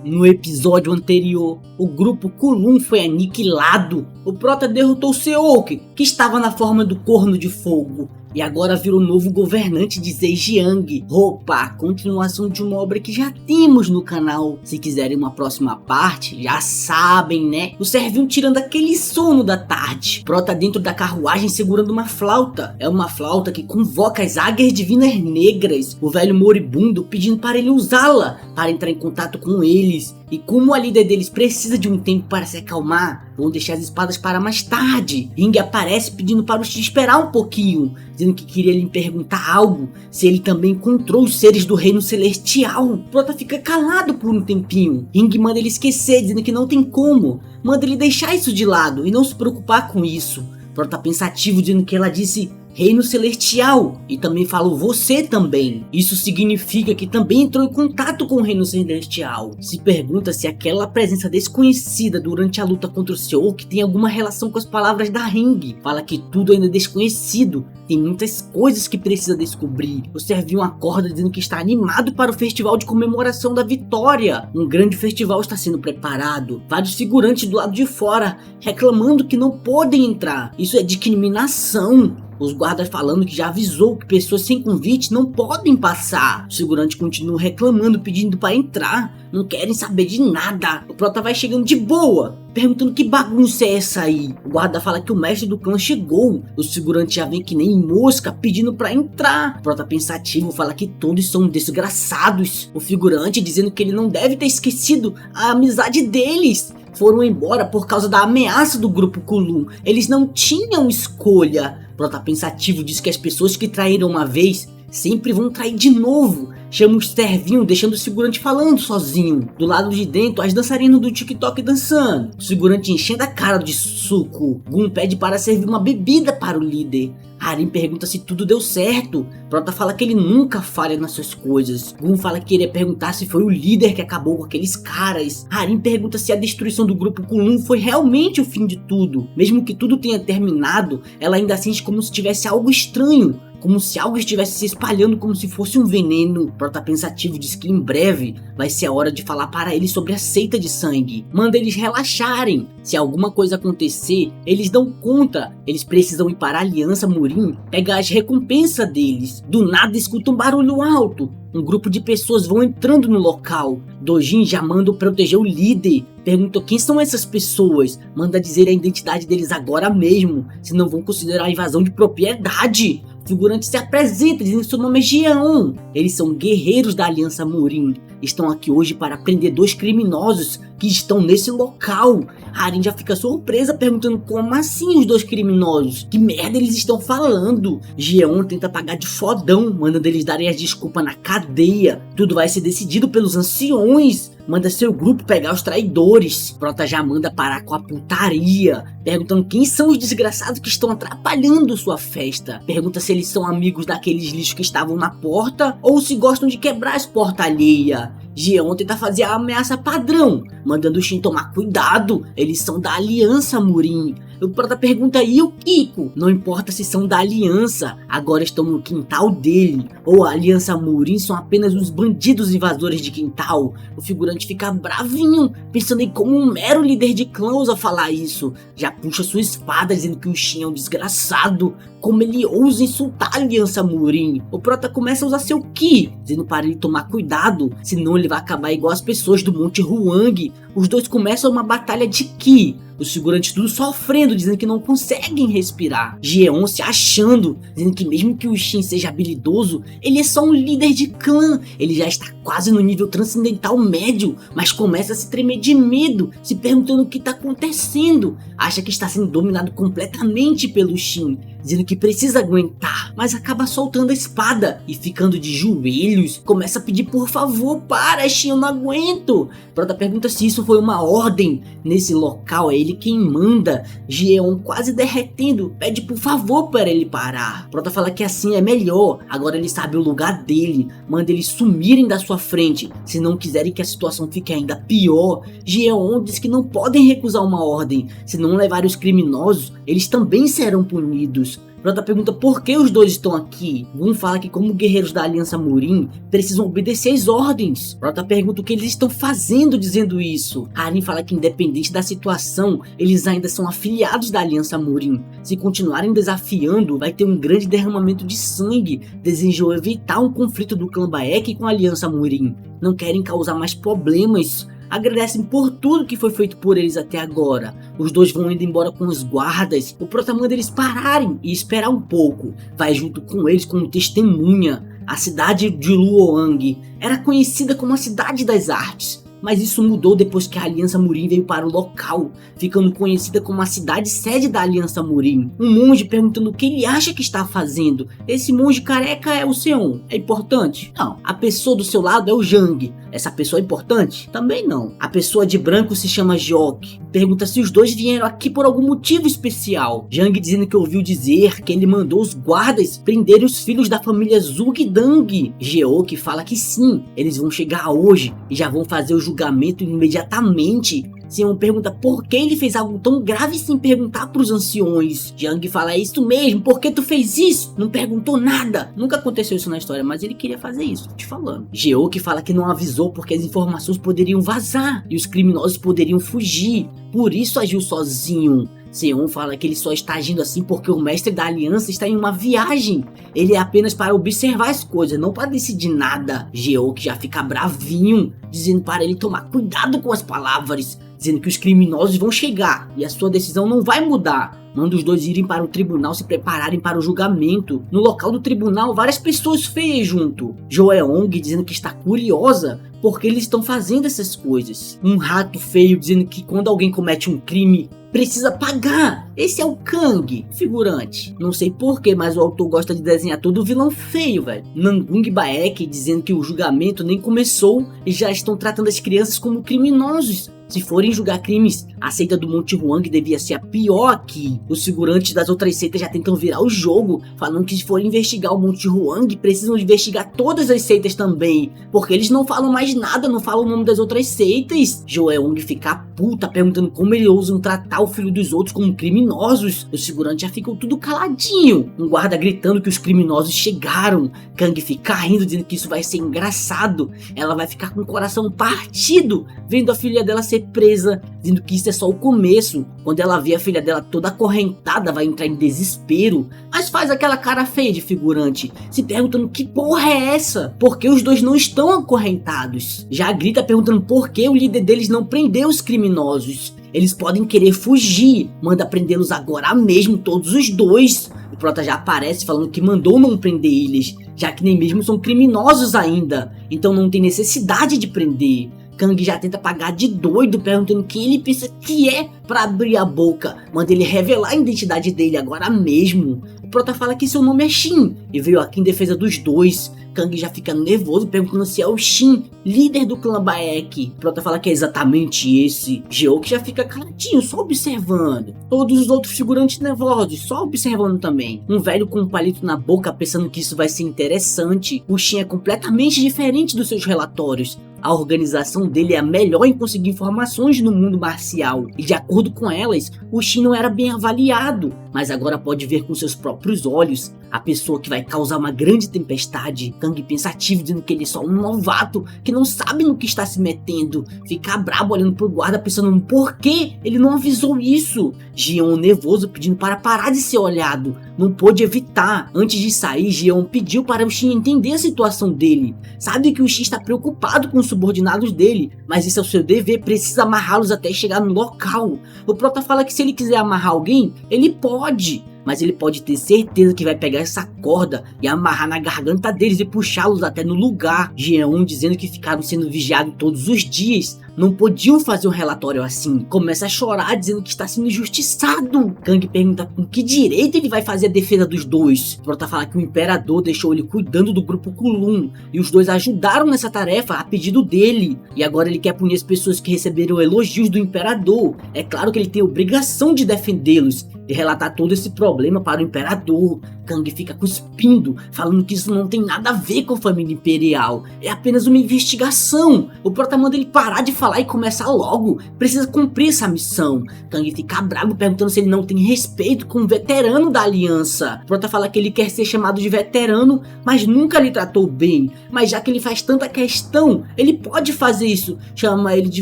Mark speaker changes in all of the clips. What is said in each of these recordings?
Speaker 1: No episódio anterior, o grupo Kulum foi aniquilado. O Prota derrotou Seok, que estava na forma do Corno de Fogo, e agora virou novo governante de Zhejiang. Opa, continuação de uma obra que já temos no canal. Se quiserem uma próxima parte, já sabem, né? O Servinho tirando aquele sono da tarde. Prota dentro da carruagem segurando uma flauta. É uma flauta que convoca as águias divinas negras. O velho moribundo pedindo para ele usá-la, para entrar em contato com eles. E como a líder deles precisa de um tempo para se acalmar, vão deixar as espadas para mais tarde. Ring aparece pedindo para o Shin esperar um pouquinho, dizendo que queria lhe perguntar algo, se ele também encontrou os seres do reino celestial. Prota fica calado por um tempinho. Ring manda ele esquecer, dizendo que não tem como. Manda ele deixar isso de lado e não se preocupar com isso. Prota pensativo, dizendo que ela disse Reino Celestial, e também falou você também. Isso significa que também entrou em contato com o Reino Celestial. Se pergunta se aquela presença desconhecida durante a luta contra o Seok tem alguma relação com as palavras da Ring. Fala que tudo ainda é desconhecido, tem muitas coisas que precisa descobrir. O Servinho acorda dizendo que está animado para o festival de comemoração da vitória. Um grande festival está sendo preparado. Vários figurantes do lado de fora reclamando que não podem entrar. Isso é discriminação. Os guardas falando que já avisou que pessoas sem convite não podem passar. O segurante continua reclamando, pedindo para entrar. Não querem saber de nada. O Prota vai chegando de boa, perguntando que bagunça é essa aí. O guarda fala que o mestre do clã chegou. O segurante já vem que nem mosca pedindo para entrar. O Prota pensativo fala que todos são desgraçados. O figurante dizendo que ele não deve ter esquecido a amizade deles. Foram embora por causa da ameaça do grupo Kulum. Eles não tinham escolha. Prota pensativo diz que as pessoas que traíram uma vez sempre vão trair de novo. Chama o Servinho, deixando o segurante falando sozinho. Do lado de dentro, as dançarinas do TikTok dançando. O segurante enchendo a cara de suco. Gun pede para servir uma bebida para o líder. Harim pergunta se tudo deu certo. Prota fala que ele nunca falha nas suas coisas. Gun fala que iria perguntar se foi o líder que acabou com aqueles caras. Harim pergunta se a destruição do grupo Kulum foi realmente o fim de tudo. Mesmo que tudo tenha terminado, ela ainda sente como se tivesse algo estranho, como se algo estivesse se espalhando como se fosse um veneno. Prota pensativo diz que em breve vai ser a hora de falar para eles sobre a seita de sangue. Manda eles relaxarem. Se alguma coisa acontecer, eles dão conta. Eles precisam ir para a Aliança Murim pegar as recompensas deles. Do nada escuta um barulho alto. Um grupo de pessoas vão entrando no local. Dojin já manda proteger o líder. Pergunta quem são essas pessoas. Manda dizer a identidade deles agora mesmo, senão vão considerar a invasão de propriedade. O figurante se apresenta dizendo que seu nome é Jeon. Eles são guerreiros da Aliança Murim. Estão aqui hoje para prender 2 criminosos que estão nesse local. Harim já fica surpresa perguntando como assim os 2 criminosos? Que merda eles estão falando? Jeon tenta pagar de fodão, mandando eles darem as desculpas na cadeia. Tudo vai ser decidido pelos anciões. Manda seu grupo pegar os traidores. Prota já manda parar com a putaria, perguntando quem são os desgraçados que estão atrapalhando sua festa. Pergunta se eles são amigos daqueles lixos que estavam na porta ou se gostam de quebrar as portas alheias. Jeon tenta fazer a ameaça padrão, mandando o Shin tomar cuidado, eles são da Aliança Murim. O Prota pergunta e o Kiko? Não importa se são da Aliança, agora estão no quintal dele. Ou a Aliança Murim são apenas uns bandidos invasores de quintal. O figurante fica bravinho, pensando em como um mero líder de clã ousa falar isso. Já puxa sua espada dizendo que o Shin é um desgraçado. Como ele ousa insultar a Aliança Murim. O Prota começa a usar seu Ki, dizendo para ele tomar cuidado, senão ele vai acabar igual as pessoas do Monte Huang. Os dois começam uma batalha de Ki. Os figurantes tudo sofrendo, dizendo que não conseguem respirar. Jeon se achando, dizendo que mesmo que o Shin seja habilidoso, ele é só um líder de clã. Ele já está quase no nível transcendental médio, mas começa a se tremer de medo, se perguntando o que está acontecendo. Acha que está sendo dominado completamente pelo Shin, dizendo que precisa aguentar, mas acaba soltando a espada e ficando de joelhos. Começa a pedir por favor, para Shin, eu não aguento. Prota pergunta se isso foi uma ordem. Nesse local é ele quem manda. Jeon quase derretendo, pede por favor para ele parar. Prota fala que assim é melhor, agora ele sabe o lugar dele. Manda eles sumirem da sua frente, se não quiserem que a situação fique ainda pior. Jeon diz que não podem recusar uma ordem, se não levarem os criminosos, eles também serão punidos. Prota pergunta por que os dois estão aqui. Gun fala que como guerreiros da Aliança Murim, precisam obedecer às ordens. Prota pergunta o que eles estão fazendo dizendo isso. Harim fala que independente da situação, eles ainda são afiliados da Aliança Murim. Se continuarem desafiando, vai ter um grande derramamento de sangue. Desejam evitar um conflito do clã Bayek com a Aliança Murim. Não querem causar mais problemas. Agradecem por tudo que foi feito por eles até agora. Os dois vão indo embora com os guardas. O Prota manda eles pararem e esperar um pouco. Vai junto com eles como testemunha. A cidade de Luoyang era conhecida como a Cidade das Artes. Mas isso mudou depois que a Aliança Murim veio para o local, ficando conhecida como a cidade sede da Aliança Murim. Um monge perguntando o que ele acha que está fazendo. Esse monge careca é o Seon. É importante? Não. A pessoa do seu lado é o Jang. Essa pessoa é importante? Também não. A pessoa de branco se chama Jok. Pergunta se os dois vieram aqui por algum motivo especial. Jang dizendo que ouviu dizer que ele mandou os guardas prenderem os filhos da família Zugdang. Geok fala que sim, eles vão chegar hoje e já vão fazer o julgamento imediatamente. Seon pergunta por que ele fez algo tão grave sem perguntar pros anciões. Jang fala, é isso mesmo, por que tu fez isso? Não perguntou nada. Nunca aconteceu isso na história, mas ele queria fazer isso, tô te falando. Geok fala que não avisou porque as informações poderiam vazar e os criminosos poderiam fugir. Por isso agiu sozinho. Seon fala que ele só está agindo assim porque o mestre da aliança está em uma viagem. Ele é apenas para observar as coisas, não para decidir nada. Geok já fica bravinho, dizendo para ele tomar cuidado com as palavras, dizendo que os criminosos vão chegar e a sua decisão não vai mudar. Manda os dois irem para o tribunal se prepararem para o julgamento. No local do tribunal, várias pessoas feias junto. Joeong dizendo que está curiosa porque eles estão fazendo essas coisas. Um rato feio dizendo que quando alguém comete um crime, precisa pagar. Esse é o Kang, figurante. Não sei porquê, mas o autor gosta de desenhar todo vilão feio, velho. Nangung Baek dizendo que o julgamento nem começou e já estão tratando as crianças como criminosos. Se forem julgar crimes, a seita do Monte Huang devia ser a pior aqui. Os figurantes das outras seitas já tentam virar o jogo, falando que se forem investigar o Monte Huang, precisam investigar todas as seitas também, porque eles não falam mais nada, não falam o nome das outras seitas. Joeong fica puta, perguntando como eles ousam tratar o filho dos outros como criminosos. Os figurantes já ficam tudo caladinho. Um guarda gritando que os criminosos chegaram. Kang fica rindo, dizendo que isso vai ser engraçado. Ela vai ficar com o coração partido, vendo a filha dela ser presa, dizendo que isso é só o começo. Quando ela vê a filha dela toda acorrentada, vai entrar em desespero, mas faz aquela cara feia de figurante, se perguntando que porra é essa? Por que os dois não estão acorrentados? Já grita perguntando por que o líder deles não prendeu os criminosos. Eles podem querer fugir, manda prendê-los agora mesmo, todos os dois. O Prota já aparece falando que mandou não prender eles, já que nem mesmo são criminosos ainda, então não tem necessidade de prender. Kang já tenta pagar de doido, perguntando quem ele pensa que é pra abrir a boca. Manda ele revelar a identidade dele agora mesmo. O Prota fala que seu nome é Shin e veio aqui em defesa dos dois. Kang já fica nervoso, perguntando se é o Shin, líder do clã Baek. O Prota fala que é exatamente esse. Geok já fica caladinho, só observando. Todos os outros figurantes nervosos, só observando também. Um velho com um palito na boca, pensando que isso vai ser interessante. O Shin é completamente diferente dos seus relatórios. A organização dele é a melhor em conseguir informações no mundo marcial, e de acordo com elas, o Shin não era bem avaliado, mas agora pode ver com seus próprios olhos a pessoa que vai causar uma grande tempestade. Kang pensativo, dizendo que ele é só um novato, que não sabe no que está se metendo. Fica brabo olhando pro guarda, pensando no porquê ele não avisou isso. Jion nervoso, pedindo para parar de ser olhado. Não pôde evitar. Antes de sair, Jion pediu para o Shin entender a situação dele. Sabe que o Shin está preocupado com os subordinados dele, mas isso é o seu dever, precisa amarrá-los até chegar no local. O Prota fala que se ele quiser amarrar alguém, ele pode, mas ele pode ter certeza que vai pegar essa corda e amarrar na garganta deles e puxá-los até no lugar. Jeon dizendo que ficaram sendo vigiados todos os dias, não podiam fazer um relatório assim. Começa a chorar, dizendo que está sendo injustiçado. Kang pergunta com que direito ele vai fazer a defesa dos dois. Prota fala que o imperador deixou ele cuidando do grupo Kulun, e os dois ajudaram nessa tarefa a pedido dele. E agora ele quer punir as pessoas que receberam elogios do imperador. É claro que ele tem a obrigação de defendê-los. e relatar todo esse problema para o imperador. Kang fica cuspindo, falando que isso não tem nada a ver com a família imperial, é apenas uma investigação. O Prota manda ele parar de falar e começar logo, precisa cumprir essa missão. Kang fica bravo perguntando se ele não tem respeito com o veterano da aliança. Prota fala que ele quer ser chamado de veterano, mas nunca lhe tratou bem, mas já que ele faz tanta questão, ele pode fazer isso, chama ele de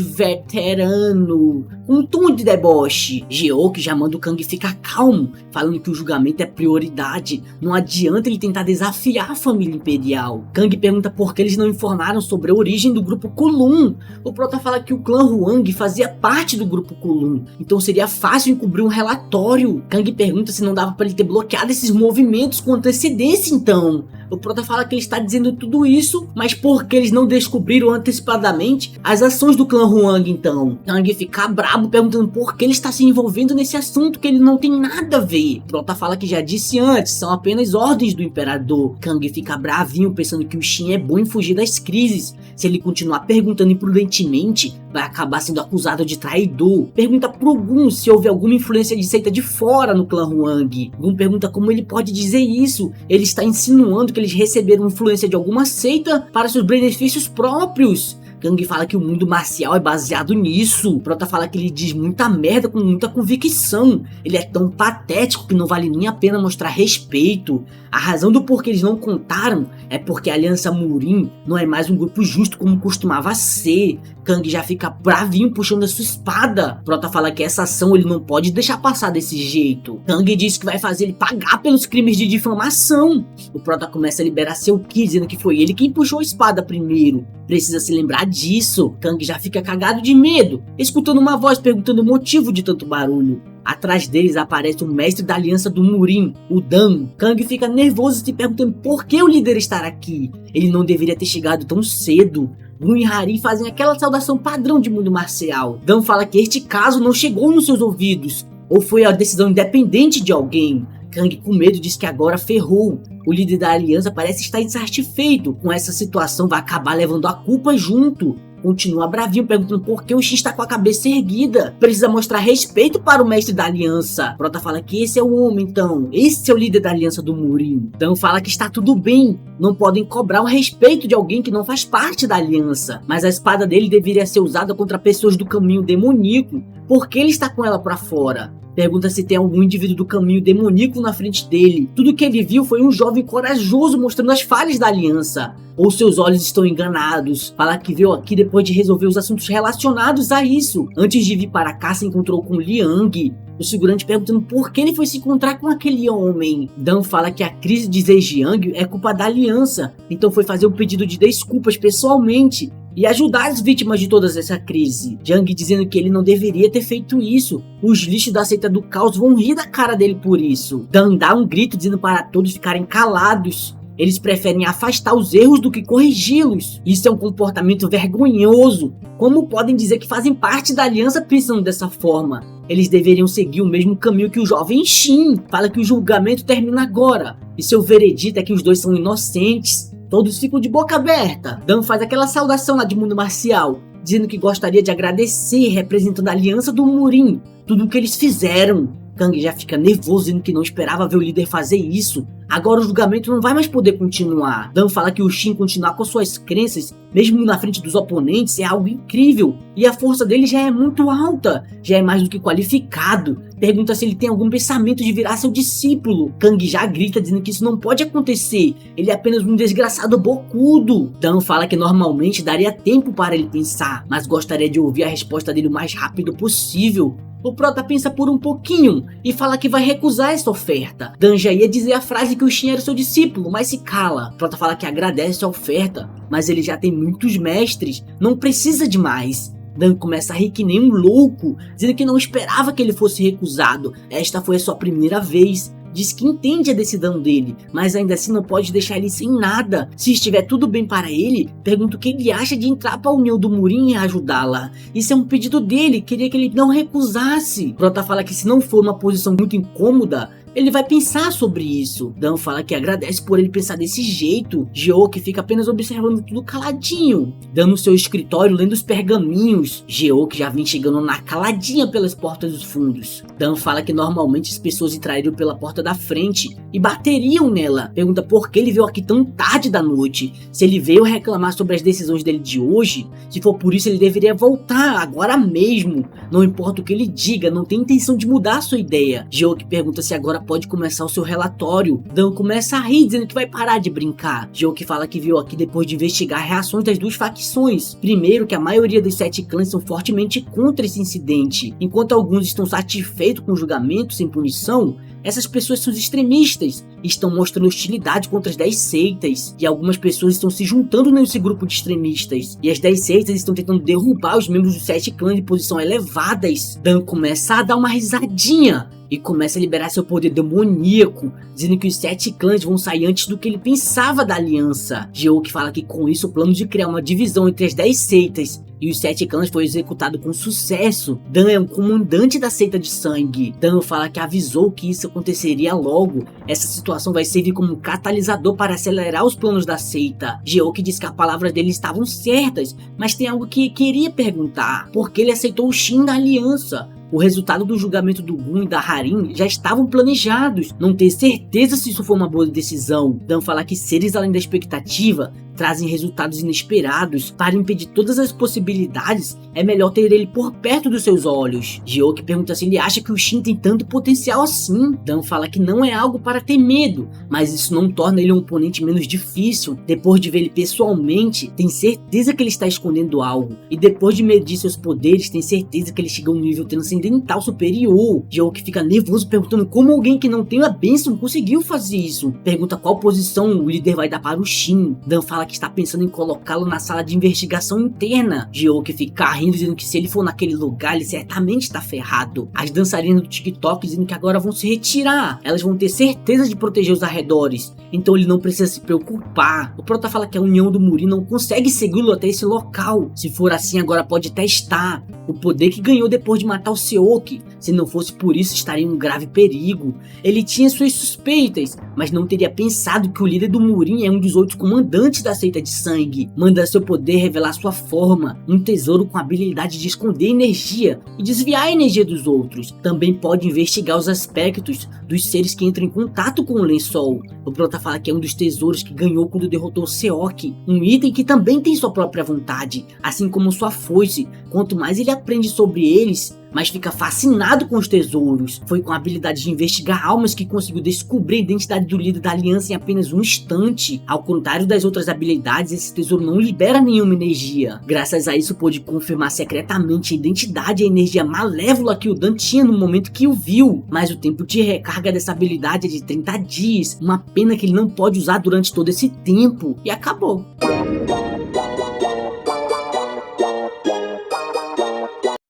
Speaker 1: veterano, com um tom de deboche. Geoke já manda o Kang ficar calmo, falando que o julgamento é prioridade, não adianta ele tentar desafiar a família imperial. Kang pergunta por que eles não informaram sobre a origem do grupo Kulum. O Prota fala que o clã Huang fazia parte do grupo Kulum, então seria fácil encobrir um relatório. Kang pergunta se não dava para ele ter bloqueado esses movimentos com antecedência então. O Prota fala que ele está dizendo tudo isso, mas porque eles não descobriram antecipadamente as ações do clã Huang então. Kang fica brabo perguntando por que ele está se envolvendo nesse assunto que ele não tem nada a ver. Prota fala que já disse antes, são apenas ordens do imperador. Kang fica bravinho pensando que o Shin é bom em fugir das crises. Se ele continuar perguntando imprudentemente, vai acabar sendo acusado de traidor. Pergunta pro Gun se houve alguma influência de seita de fora no clã Huang. Gun pergunta como ele pode dizer isso. Ele está insinuando que eles receberam influência de alguma seita para seus benefícios próprios. Kang fala que o mundo marcial é baseado nisso. Prota fala que ele diz muita merda com muita convicção. Ele é tão patético que não vale nem a pena mostrar respeito. A razão do porquê eles não contaram é porque a Aliança Murin não é mais um grupo justo como costumava ser. Kang já fica bravinho puxando a sua espada. Prota fala que essa ação ele não pode deixar passar desse jeito. Kang diz que vai fazer ele pagar pelos crimes de difamação. O Prota começa a liberar seu ki, dizendo que foi ele quem puxou a espada primeiro. Precisa se lembrar disso. Kang já fica cagado de medo, escutando uma voz perguntando o motivo de tanto barulho. Atrás deles aparece o mestre da aliança do Murin, o Dan. Kang fica nervoso se perguntando por que o líder estar aqui. Ele não deveria ter chegado tão cedo. Gun e Hari fazem aquela saudação padrão de mundo marcial. Dan fala que este caso não chegou nos seus ouvidos, ou foi a decisão independente de alguém. Kang, com medo, diz que agora ferrou. O líder da aliança parece estar insatisfeito com essa situação, vai acabar levando a culpa junto. Continua bravinho perguntando por que o Shin está com a cabeça erguida. Precisa mostrar respeito para o mestre da aliança. Prota fala que esse é o homem então. Esse é o líder da aliança do Murin. Dan fala que está tudo bem. Não podem cobrar o respeito de alguém que não faz parte da aliança. Mas a espada dele deveria ser usada contra pessoas do caminho demoníaco. Por que ele está com ela para fora? Pergunta se tem algum indivíduo do caminho demoníaco na frente dele. Tudo que ele viu foi um jovem corajoso mostrando as falhas da aliança. Ou seus olhos estão enganados. Fala que veio aqui depois de resolver os assuntos relacionados a isso. Antes de vir para cá se encontrou com Liang. O segurante perguntando por que ele foi se encontrar com aquele homem. Dan fala que a crise de Zhejiang é culpa da aliança. Então foi fazer um pedido de desculpas pessoalmente e ajudar as vítimas de toda essa crise. Jiang dizendo que ele não deveria ter feito isso. Os lixos da seita do caos vão rir da cara dele por isso. Dan dá um grito dizendo para todos ficarem calados. Eles preferem afastar os erros do que corrigi-los. Isso é um comportamento vergonhoso. Como podem dizer que fazem parte da aliança pensando dessa forma? Eles deveriam seguir o mesmo caminho que o jovem Shin. Fala que o julgamento termina agora. E seu veredito é que os dois são inocentes. Todos ficam de boca aberta. Dan faz aquela saudação lá de mundo marcial, dizendo que gostaria de agradecer representando a aliança do Murin tudo o que eles fizeram. Kang já fica nervoso, dizendo que não esperava ver o líder fazer isso. Agora o julgamento não vai mais poder continuar. Dan fala que o Shin continuar com suas crenças, mesmo na frente dos oponentes, é algo incrível. E a força dele já é muito alta, já é mais do que qualificado. Pergunta se ele tem algum pensamento de virar seu discípulo. Kang já grita dizendo que isso não pode acontecer. Ele é apenas um desgraçado bocudo. Dan fala que normalmente daria tempo para ele pensar, mas gostaria de ouvir a resposta dele o mais rápido possível. O Prota pensa por um pouquinho e fala que vai recusar essa oferta. Dan já ia dizer a frase que o Shin era seu discípulo, mas se cala. Prota fala que agradece a oferta, mas ele já tem muitos mestres, não precisa de mais. Dan começa a rir que nem um louco, dizendo que não esperava que ele fosse recusado. Esta foi a sua primeira vez. Diz que entende a decisão dele, mas ainda assim não pode deixar ele sem nada. Se estiver tudo bem para ele, pergunta o que ele acha de entrar para a união do Murin e ajudá-la. Isso é um pedido dele, queria que ele não recusasse. Prota fala que se não for uma posição muito incômoda, ele vai pensar sobre isso. Dan fala que agradece por ele pensar desse jeito. Geoki fica apenas observando tudo caladinho. Dan no seu escritório lendo os pergaminhos. Geoki já vem chegando na caladinha pelas portas dos fundos. Dan fala que normalmente as pessoas entrariam pela porta da frente e bateriam nela. Pergunta por que ele veio aqui tão tarde da noite. Se ele veio reclamar sobre as decisões dele de hoje, se for por isso ele deveria voltar agora mesmo. Não importa o que ele diga, não tem intenção de mudar a sua ideia. Geoki pergunta se agora pode começar o seu relatório. Dan começa a rir dizendo que vai parar de brincar. Geoki fala que veio aqui depois de investigar reações das duas facções. Primeiro, que a maioria dos 7 clãs são fortemente contra esse incidente. Enquanto alguns estão satisfeitos com o julgamento sem punição, essas pessoas são extremistas e estão mostrando hostilidade contra as 10 seitas. E algumas pessoas estão se juntando nesse grupo de extremistas. E as 10 seitas estão tentando derrubar os membros dos 7 clãs de posição elevadas. Dan começa a dar uma risadinha e começa a liberar seu poder demoníaco, dizendo que os 7 clãs vão sair antes do que ele pensava da aliança. Geoki fala que com isso o plano de criar uma divisão entre as 10 seitas e os 7 clãs foi executado com sucesso. Dan é um comandante da seita de sangue. Dan fala que avisou que isso aconteceria logo. Essa situação vai servir como um catalisador para acelerar os planos da seita. Geoki diz que as palavras dele estavam certas, mas tem algo que queria perguntar. Por que ele aceitou o Shin da aliança? O resultado do julgamento do Gun e da Harin já estavam planejados. Não ter certeza se isso foi uma boa decisão. Dan fala que seres além da expectativa trazem resultados inesperados. Para impedir todas as possibilidades, é melhor ter ele por perto dos seus olhos. Geoki pergunta se ele acha que o Shin tem tanto potencial assim. Dan fala que não é algo para ter medo, mas isso não torna ele um oponente menos difícil. Depois de ver ele pessoalmente, tem certeza que ele está escondendo algo. E depois de medir seus poderes, tem certeza que ele chega a um nível transcendental superior. Geoki fica nervoso perguntando como alguém que não tem a bênção conseguiu fazer isso. Pergunta qual posição o líder vai dar para o Shin. Dan fala que está pensando em colocá-lo na sala de investigação interna. Geoki fica rindo, dizendo que se ele for naquele lugar, ele certamente está ferrado. As dançarinas do TikTok dizendo que agora vão se retirar. Elas vão ter certeza de proteger os arredores, então ele não precisa se preocupar. O Prota fala que a união do Muri não consegue segui-lo até esse local. Se for assim, agora pode testar o poder que ganhou depois de matar o Seoki. Se não fosse por isso, estaria em um grave perigo. Ele tinha suas suspeitas, mas não teria pensado que o líder do Murin é um dos 8 comandantes da seita de sangue. Manda seu poder revelar sua forma, um tesouro com a habilidade de esconder energia e desviar a energia dos outros. Também pode investigar os aspectos dos seres que entram em contato com o lençol. O Prota fala que é um dos tesouros que ganhou quando derrotou o Seoki, um item que também tem sua própria vontade, assim como sua foice. Quanto mais ele aprende sobre eles, mas fica fascinado com os tesouros. Foi com a habilidade de investigar almas que conseguiu descobrir a identidade do líder da aliança em apenas um instante. Ao contrário das outras habilidades, esse tesouro não libera nenhuma energia. Graças a isso, pôde confirmar secretamente a identidade e a energia malévola que o Dan tinha no momento que o viu. Mas o tempo de recarga dessa habilidade é de 30 dias. Uma pena que ele não pode usar durante todo esse tempo. E acabou.